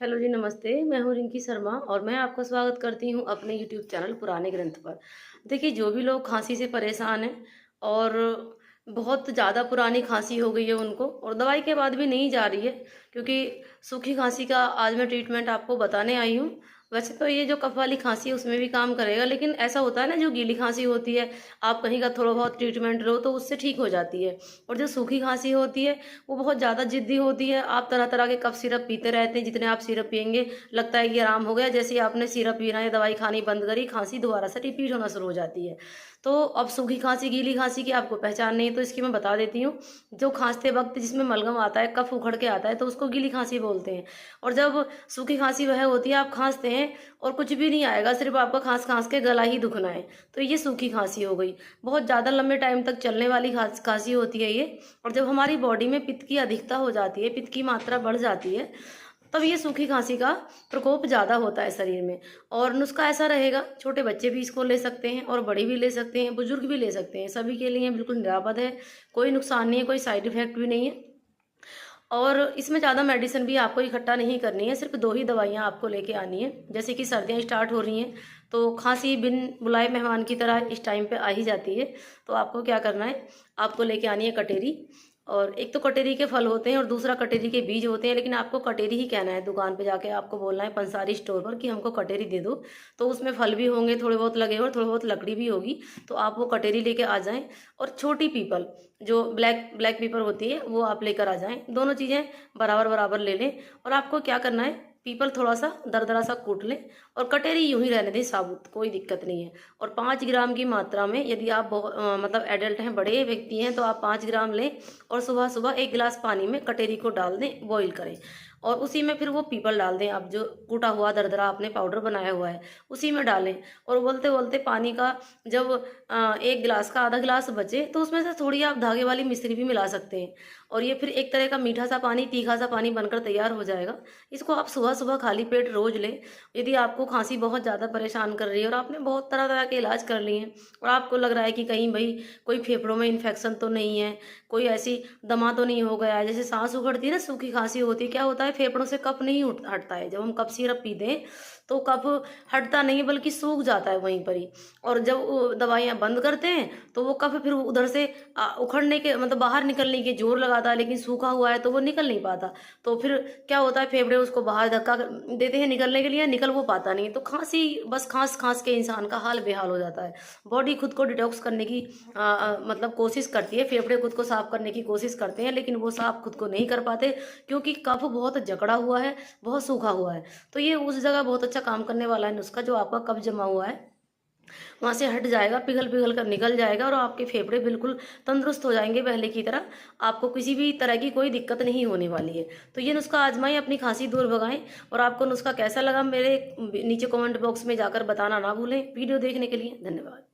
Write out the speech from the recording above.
Hello जी, नमस्ते। मैं हूँ रिंकी शर्मा और मैं आपका स्वागत करती हूँ अपने यूट्यूब चैनल पुराने ग्रंथ पर। देखिए, जो भी लोग खांसी से परेशान हैं और बहुत ज़्यादा पुरानी खांसी हो गई है उनको और दवाई के बाद भी नहीं जा रही है, क्योंकि सूखी खांसी का आज मैं ट्रीटमेंट आपको बताने आई हूँ। वैसे तो ये जो कफ वाली खांसी है उसमें भी काम करेगा, लेकिन ऐसा होता है ना, जो गीली खांसी होती है आप कहीं का थोड़ा बहुत ट्रीटमेंट लो तो उससे ठीक हो जाती है। और जो सूखी खांसी होती है वो बहुत ज़्यादा जिद्दी होती है। आप तरह तरह के कफ सिरप पीते रहते हैं, जितने आप सिरप पियेंगे लगता है कि आराम हो गया। जैसे ही आपने सिरप पीना या दवाई खानी बंद करी, खांसी दोबारा से रिपीट होना शुरू हो जाती है। तो अब सूखी खांसी गीली खांसी की आपको पहचान नहीं है, तो इसकी मैं बता देती हूँ। जो खांसते वक्त जिसमें मलगम आता है, कफ उखड़ के आता है, तो उसको गीली खांसी बोलते हैं। और जब सूखी खांसी वह होती है, आप खांसते हैं और कुछ भी नहीं आएगा, सिर्फ आपका खांस खांस के गला ही दुखना है, तो ये सूखी खांसी हो गई। बहुत ज़्यादा लंबे टाइम तक चलने वाली खांसी होती है ये। और जब हमारी बॉडी में पित्त की अधिकता हो जाती है, पित्त की मात्रा बढ़ जाती है, तब ये सूखी खांसी का प्रकोप ज़्यादा होता है शरीर में। और नुस्खा ऐसा रहेगा, छोटे बच्चे भी इसको ले सकते हैं और बड़े भी ले सकते हैं, बुजुर्ग भी ले सकते हैं, सभी के लिए बिल्कुल निरापद है। कोई नुकसान नहीं है, कोई साइड इफेक्ट भी नहीं है। और इसमें ज़्यादा मेडिसिन भी आपको इकट्ठा नहीं करनी है, सिर्फ 2 ही दवाइयाँ आपको लेके आनी है। जैसे कि सर्दियाँ स्टार्ट हो रही हैं, तो खांसी बिन बुलाए मेहमान की तरह इस टाइम पे आ ही जाती है। तो आपको क्या करना है, आपको लेके आनी है कटेरी। और एक तो कटेरी के फल होते हैं और दूसरा कटेरी के बीज होते हैं, लेकिन आपको कटेरी ही कहना है। दुकान पे जाके आपको बोलना है पंसारी स्टोर पर कि हमको कटेरी दे दो। तो उसमें फल भी होंगे, थोड़े बहुत लगे हुए और थोड़ी बहुत लकड़ी भी होगी। तो आप वो कटेरी लेके आ जाएं। और छोटी पीपल, जो ब्लैक ब्लैक पीपल होती है, वो आप लेकर आ जाएं। दोनों चीज़ें बराबर बराबर ले लें। और आपको क्या करना है, पीपल थोड़ा सा दरदरा सा कूट लें और कटेरी यूं ही रहने दें साबुत, कोई दिक्कत नहीं है। और 5 ग्राम की मात्रा में, यदि आप मतलब एडल्ट हैं, बड़े व्यक्ति हैं, तो आप 5 ग्राम लें और सुबह सुबह 1 गिलास पानी में कटेरी को डाल दें, बॉईल करें। और उसी में फिर वो पीपल डाल दें, आप जो कूटा हुआ दरदरा आपने पाउडर बनाया हुआ है उसी में डालें। और बोलते बोलते पानी का जब 1 गिलास का आधा गिलास बचे, तो उसमें से थोड़ी आप धागे वाली मिश्री भी मिला सकते हैं। और ये फिर एक तरह का मीठा सा पानी, तीखा सा पानी बनकर तैयार हो जाएगा। इसको आप सुबह सुबह खाली पेट रोज लें। यदि आपको खांसी बहुत ज़्यादा परेशान कर रही है और आपने बहुत तरह तरह के इलाज कर लिए हैं और आपको लग रहा है कि कहीं भाई कोई फेफड़ों में इन्फेक्शन तो नहीं है, कोई ऐसी दमा तो नहीं हो गया है, जैसे सांस उखड़ती है ना, सूखी खांसी होती है, क्या होता है, फेफड़ों से कफ नहीं हटता है। जब हम कफ सिरप पीते हैं तो कफ हटता नहीं बल्कि सूख जाता है वहीं पर ही। और जब वो दवाइयाँ बंद करते हैं तो वो कफ फिर उधर से उखड़ने के मतलब बाहर निकलने के जोर लगाता है, लेकिन सूखा हुआ है तो वो निकल नहीं पाता। तो फिर क्या होता है, फेफड़े उसको बाहर धक्का देते हैं निकलने के लिए, निकल वो पाता नहीं। तो खांसी बस खांस खांस के इंसान का हाल बेहाल हो जाता है। बॉडी खुद को डिटॉक्स करने की मतलब कोशिश करती है, फेफड़े खुद को साफ करने की कोशिश करते हैं, लेकिन वो साफ खुद को नहीं कर पाते, क्योंकि कफ बहुत जकड़ा हुआ है, बहुत सूखा हुआ है। तो ये उस जगह बहुत अच्छा काम करने वाला है नुस्खा। जो आपका कफ जमा हुआ है वहां से हट जाएगा, पिघल पिघल कर निकल जाएगा और आपके फेफड़े बिल्कुल तंदुरुस्त हो जाएंगे पहले की तरह। आपको किसी भी तरह की कोई दिक्कत नहीं होने वाली है। तो ये नुस्खा आजमाएं, अपनी खांसी दूर भगाएं। और आपको नुस्खा कैसा लगा, मेरे नीचे कमेंट बॉक्स में जाकर बताना ना भूलें। वीडियो देखने के लिए धन्यवाद।